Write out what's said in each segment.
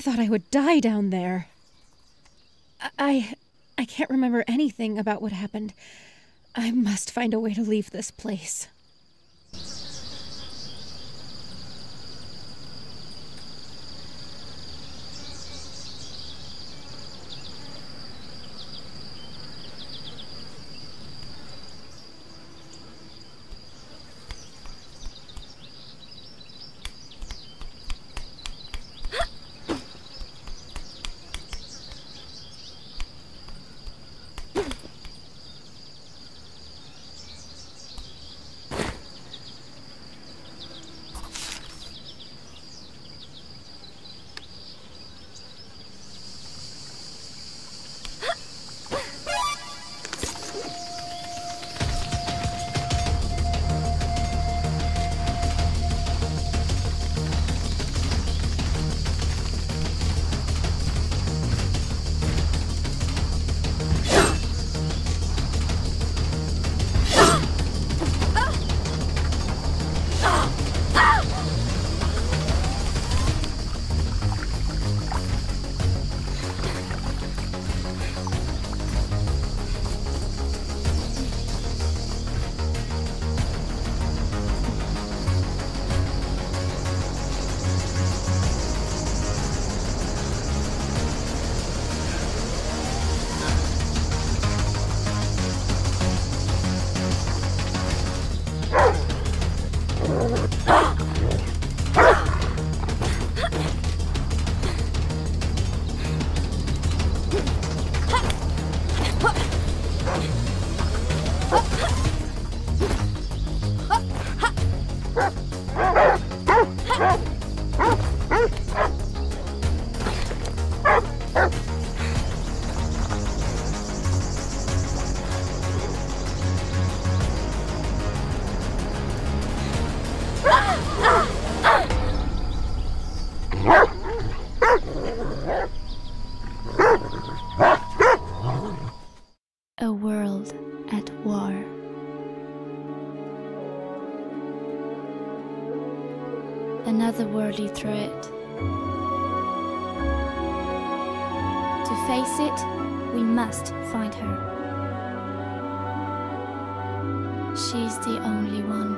thought I would die down there. I can't remember anything about what happened. I must find a way to leave this place. A world at war. Another worldly threat. To face it, we must find her. She's the only one.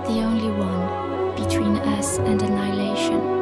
The only one between us and annihilation.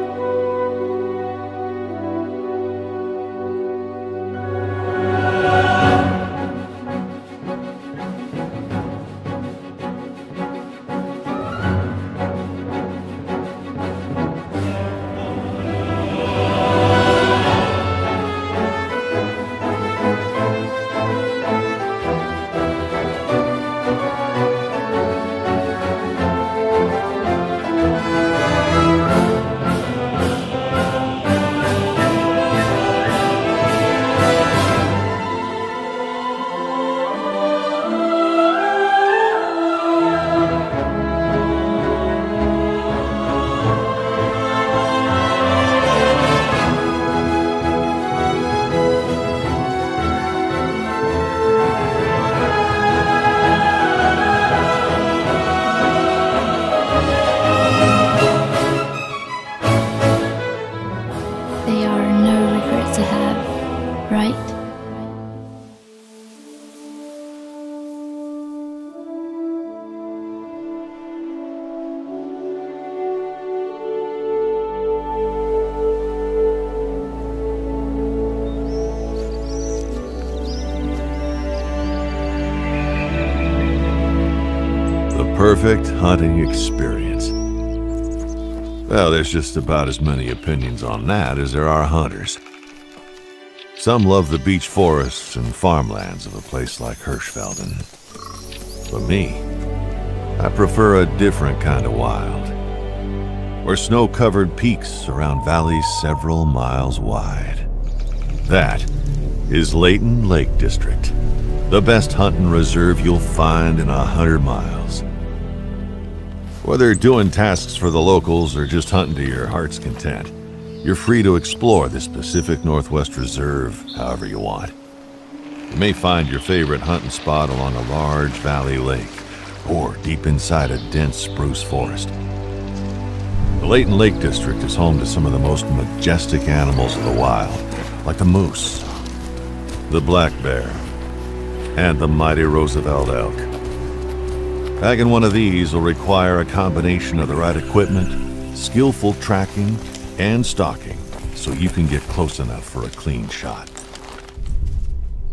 Perfect hunting experience. Well, there's just about as many opinions on that as there are hunters. Some love the beach forests and farmlands of a place like Hirschfelden. But me, I prefer a different kind of wild, where snow-covered peaks surround valleys several miles wide. That is Layton Lake District, the best hunting reserve you'll find in 100 miles. Whether doing tasks for the locals or just hunting to your heart's content, you're free to explore this Pacific Northwest Reserve however you want. You may find your favorite hunting spot along a large valley lake, or deep inside a dense spruce forest. The Layton Lake District is home to some of the most majestic animals of the wild, like the moose, the black bear, and the mighty Roosevelt elk. Bagging one of these will require a combination of the right equipment, skillful tracking, and stalking, so you can get close enough for a clean shot.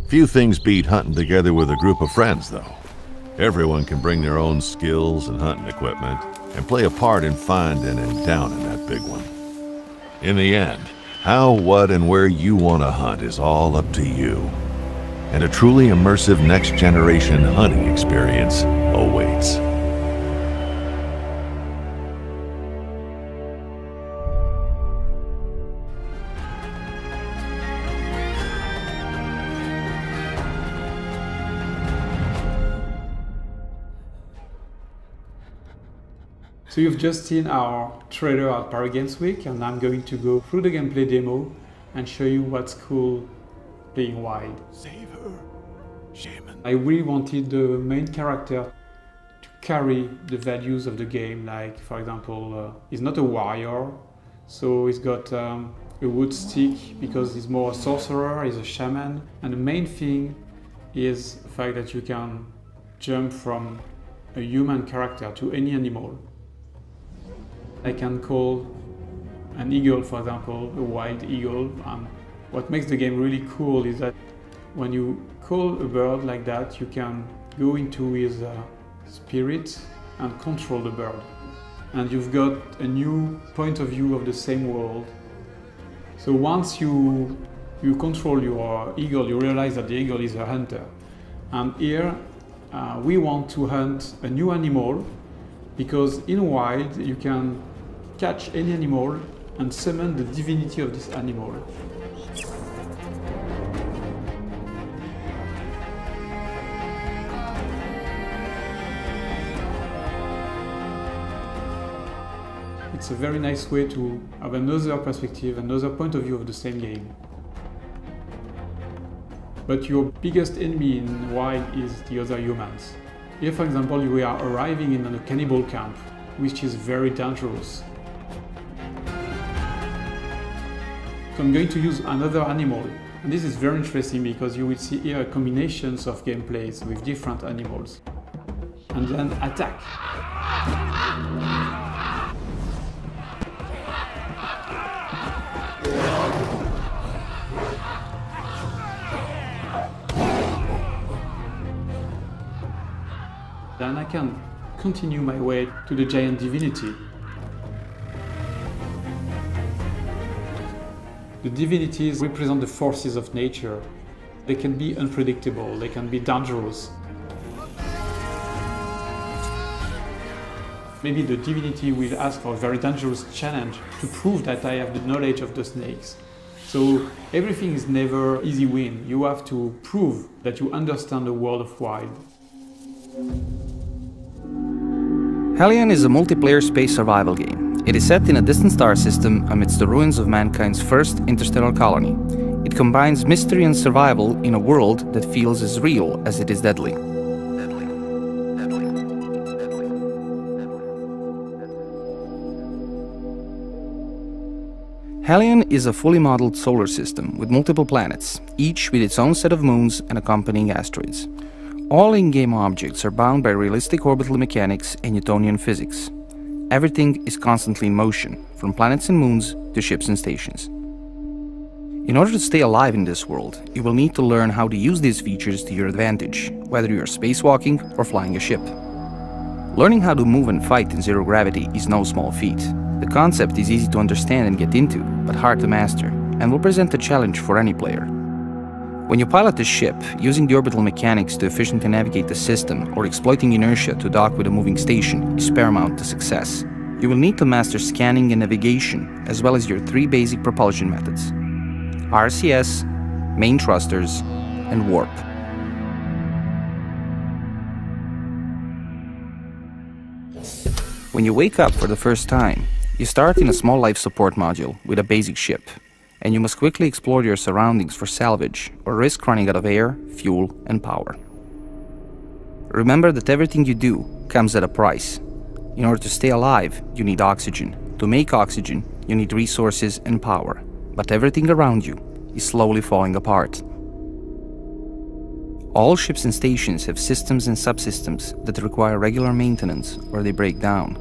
Few things beat hunting together with a group of friends, though. Everyone can bring their own skills and hunting equipment and play a part in finding and downing that big one. In the end, how, what, and where you want to hunt is all up to you. And a truly immersive next-generation hunting experience awaits. So you've just seen our trailer at Paris Games Week, and I'm going to go through the gameplay demo and show you what's cool playing wild. Save her, shaman. I really wanted the main character to carry the values of the game, like for example, he's not a warrior, so he's got a wood stick because he's more a sorcerer, he's a shaman, and the main thing is the fact that you can jump from a human character to any animal. I can call an eagle, for example, a wild eagle. What makes the game really cool is that when you call a bird like that, you can go into his spirit and control the bird. And you've got a new point of view of the same world. So once you control your eagle, you realize that the eagle is a hunter. And here we want to hunt a new animal, because in wild you can catch any animal and summon the divinity of this animal. It's a very nice way to have another perspective, another point of view of the same game. But your biggest enemy in wild is the other humans. Here, for example, we are arriving in a cannibal camp, which is very dangerous. So I'm going to use another animal. And this is very interesting because you will see here combinations of gameplays with different animals. And then attack. Then I can continue my way to the giant divinity. The divinities represent the forces of nature. They can be unpredictable, they can be dangerous. Maybe the divinity will ask for a very dangerous challenge to prove that I have the knowledge of the snakes. So everything is never easy win. You have to prove that you understand the world of wild. Hellion is a multiplayer space survival game. It is set in a distant star system amidst the ruins of mankind's first interstellar colony. It combines mystery and survival in a world that feels as real as it is deadly. Hellion is a fully modeled solar system with multiple planets, each with its own set of moons and accompanying asteroids. All in-game objects are bound by realistic orbital mechanics and Newtonian physics. Everything is constantly in motion, from planets and moons to ships and stations. In order to stay alive in this world, you will need to learn how to use these features to your advantage, whether you are spacewalking or flying a ship. Learning how to move and fight in zero gravity is no small feat. The concept is easy to understand and get into, but hard to master, and will present a challenge for any player. When you pilot the ship, using the orbital mechanics to efficiently navigate the system or exploiting inertia to dock with a moving station is paramount to success. You will need to master scanning and navigation, as well as your three basic propulsion methods: RCS, main thrusters, and warp. When you wake up for the first time, you start in a small life support module with a basic ship, and you must quickly explore your surroundings for salvage or risk running out of air, fuel, and power. Remember that everything you do comes at a price. In order to stay alive, you need oxygen. To make oxygen, you need resources and power, but everything around you is slowly falling apart. All ships and stations have systems and subsystems that require regular maintenance or they break down.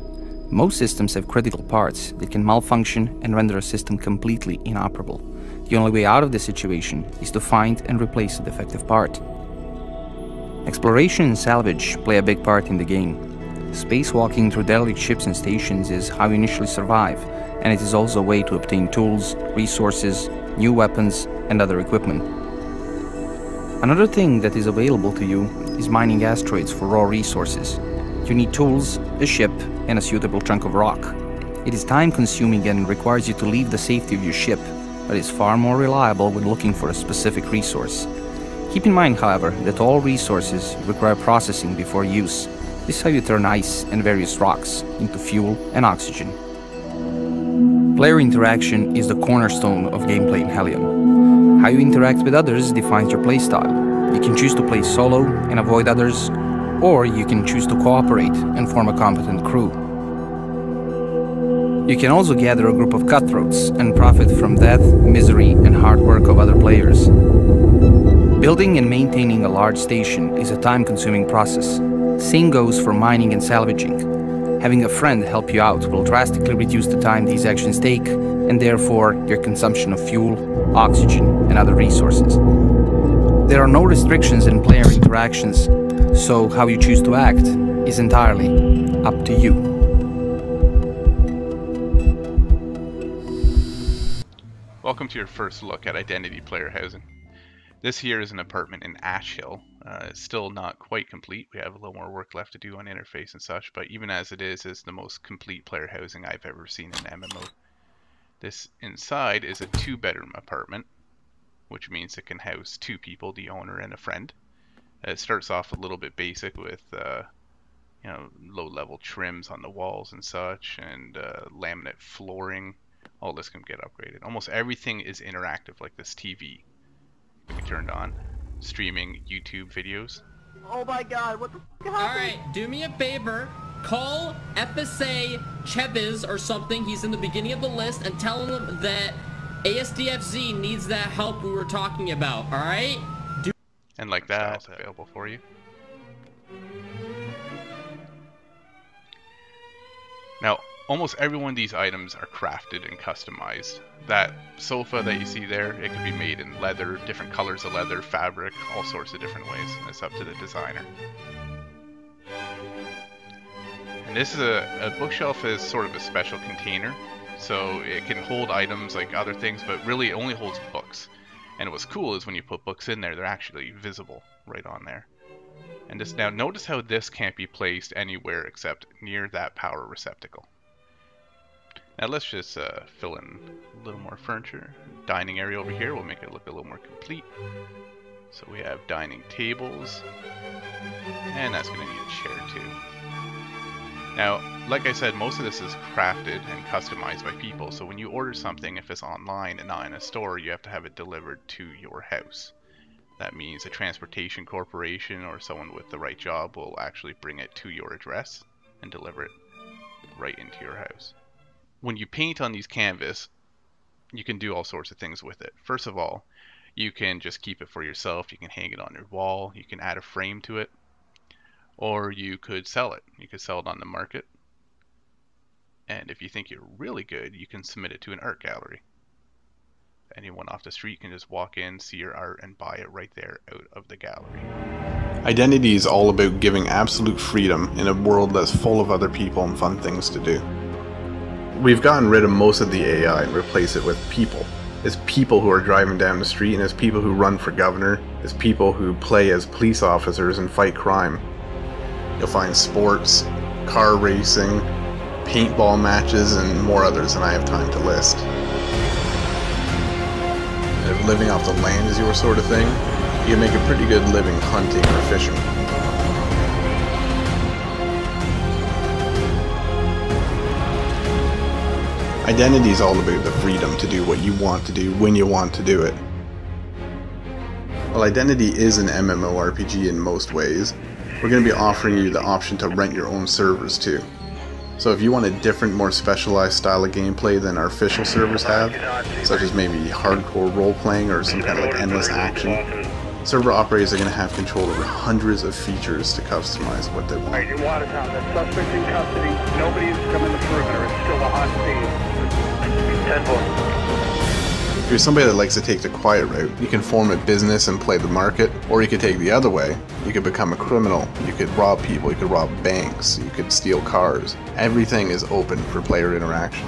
Most systems have critical parts that can malfunction and render a system completely inoperable. The only way out of this situation is to find and replace the defective part. Exploration and salvage play a big part in the game. Spacewalking through derelict ships and stations is how you initially survive, and it is also a way to obtain tools, resources, new weapons, and other equipment. Another thing that is available to you is mining asteroids for raw resources. You need tools, a ship, and a suitable chunk of rock. It is time-consuming and requires you to leave the safety of your ship, but is far more reliable when looking for a specific resource. Keep in mind, however, that all resources require processing before use. This is how you turn ice and various rocks into fuel and oxygen. Player interaction is the cornerstone of gameplay in Hellion. How you interact with others defines your playstyle. You can choose to play solo and avoid others, or you can choose to cooperate and form a competent crew. You can also gather a group of cutthroats and profit from death, misery, and hard work of other players. Building and maintaining a large station is a time-consuming process. Same goes for mining and salvaging. Having a friend help you out will drastically reduce the time these actions take, and therefore your consumption of fuel, oxygen, and other resources. There are no restrictions in player interactions, so how you choose to act is entirely up to you. Welcome to your first look at Identity player housing. This here is an apartment in Ash Hill. It's still not quite complete. We have a little more work left to do on interface and such, but even as it is, it's the most complete player housing I've ever seen in an MMO. This inside is a 2-bedroom apartment, which means it can house 2 people, the owner and a friend. It starts off a little bit basic with low-level trims on the walls and such, and laminate flooring. All this can get upgraded. Almost everything is interactive, like this TV can be turned on, streaming YouTube videos. Oh my god, what the f happened? Alright, do me a favor. Call FSA Chebiz or something, he's in the beginning of the list, and tell him that ASDFZ needs that help we were talking about, alright? And like that, available for you. Now, almost every one of these items are crafted and customized. That sofa that you see there, it can be made in leather, different colors of leather, fabric, all sorts of different ways. It's up to the designer. And this is a bookshelf is sort of a special container, so it can hold items like other things, but really it only holds books. And what's cool is when you put books in there, they're actually visible right on there. And this, now notice how this can't be placed anywhere except near that power receptacle. Now let's just fill in a little more furniture. Dining area over here will make it look a little more complete. So we have dining tables, and that's going to need a chair too. Now, like I said, most of this is crafted and customized by people, so when you order something, if it's online and not in a store, you have to have it delivered to your house. That means a transportation corporation or someone with the right job will actually bring it to your address and deliver it right into your house. When you paint on these canvas, you can do all sorts of things with it. First of all, you can just keep it for yourself. You can hang it on your wall. You can add a frame to it. Or you could sell it. You could sell it on the market. And if you think you're really good, you can submit it to an art gallery. Anyone off the street can just walk in, see your art, and buy it right there out of the gallery. Identity is all about giving absolute freedom in a world that's full of other people and fun things to do. We've gotten rid of most of the AI and replaced it with people. It's people who are driving down the street, and it's people who run for governor, it's people who play as police officers and fight crime. You'll find sports, car racing, paintball matches, and more others than I have time to list. And if living off the land is your sort of thing, you can make a pretty good living hunting or fishing. Identity is all about the freedom to do what you want to do when you want to do it. While Identity is an MMORPG in most ways, we're going to be offering you the option to rent your own servers too. So if you want a different, more specialized style of gameplay than our official servers have, such as maybe hardcore role-playing or some kind of like endless action, server operators are going to have control over hundreds of features to customize what they want. Alright, in Watertown, the suspect's in custody. Nobody's coming to perimeter. It's still a hot scene. 10-4. If you're somebody that likes to take the quiet route, you can form a business and play the market, or you could take the other way. You could become a criminal, you could rob people, you could rob banks, you could steal cars. Everything is open for player interaction.